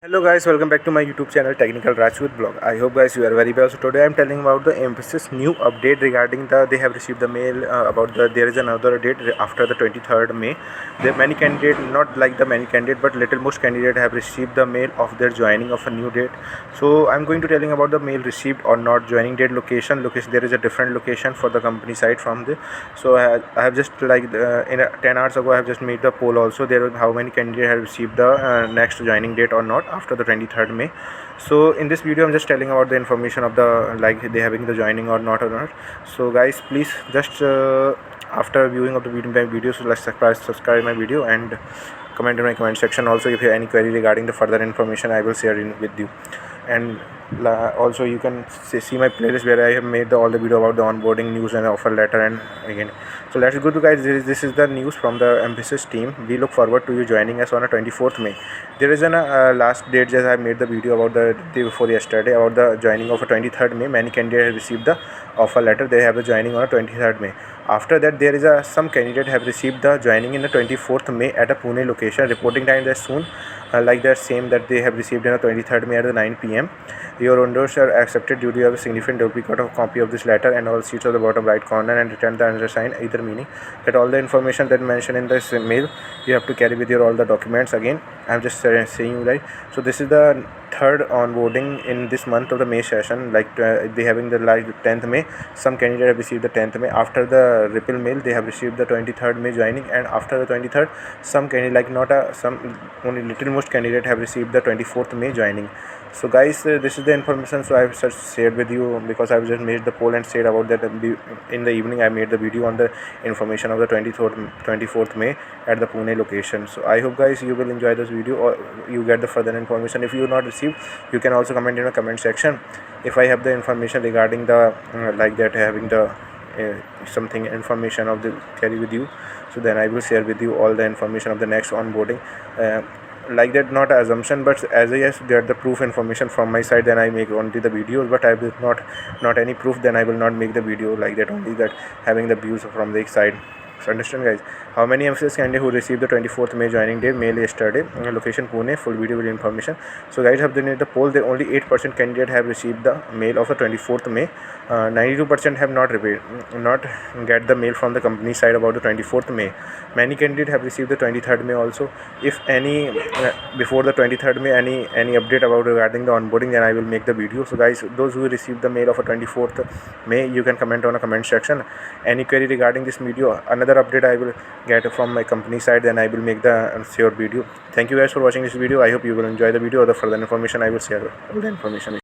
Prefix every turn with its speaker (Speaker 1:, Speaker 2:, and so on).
Speaker 1: Hello guys, welcome back to my YouTube channel Technical Rajput blog. I hope guys you are very well. So today I am telling about the Mphasis new update regarding they have received the mail about there is another date after the 23rd May. The many candidate, not like the many candidate, but little most candidate have received the mail of their joining of a new date. So I'm going to telling about the mail received or not, joining date, location. There is a different location for the company side from the. So I have just 10 hours ago I have just made the poll also. There was how many candidate have received the next joining date or not after the 23rd May. So in this video I'm just telling about the information of the they having the joining or not. So guys, please just after viewing of the video, so let's subscribe my video and comment in my comment section. Also if you have any query regarding the further information, I will share in with you. And also you can see my playlist where I have made all the video about the onboarding news and offer letter. And again, so let's go to guys, this is the news from the Mphasis team. We look forward to you joining us on a 24th May. There is an last date, just I made the video about the day before yesterday about the joining of a 23rd May. Many candidates have received the offer letter. They have the joining on a 23rd May. After that, there is some candidate have received the joining in the 24th May at a Pune location. Reporting time is soon, like that same that they have received on the 23rd May at the 9 p.m. Your endorse are accepted due to have a significant duplicate of copy of this letter and all seats of the bottom right corner, and return the undersigned, either meaning that all the information that mentioned in this mail you have to carry with your all the documents. Again, I'm just saying you guys. So this is the third onboarding in this month of the May session. They having the 10th May. Some candidate have received the 10th May. After the ripple mail, they have received the 23rd May joining, and after the 23rd, some candidate some only little most candidate have received the 24th May joining. So guys, this is the information. So I have just shared with you because I have just made the poll and said about that in the evening. I made the video on the information of the 24th May at the Pune location. So I hope guys you will enjoy this video or you get the further information. If you not received, you can also comment in the comment section. If I have the information regarding the having the something information of the carry with you, so then I will share with you all the information of the next onboarding. Like that, not assumption, but as I get the proof information from my side, then I make only the videos. But I will not any proof, then I will not make the video like that. Only that having the views from the side. So understand guys. How many Mphasis candidate who received the 24th May joining day mail yesterday, location Pune, full video with information. So guys, have done the poll. They only 8% candidate have received the mail of the 24th May. 92% have not get the mail from the company side about the 24th May. Many candidates have received the 23rd May also. If any before the 23rd May any update about regarding the onboarding, then I will make the video. So guys, those who received the mail of a 24th May, you can comment on a comment section. Any query regarding this video, another update I will get from my company side, then I will make the short video. Thank you guys for watching this video. I hope you will enjoy the video or the further information I will share all the information.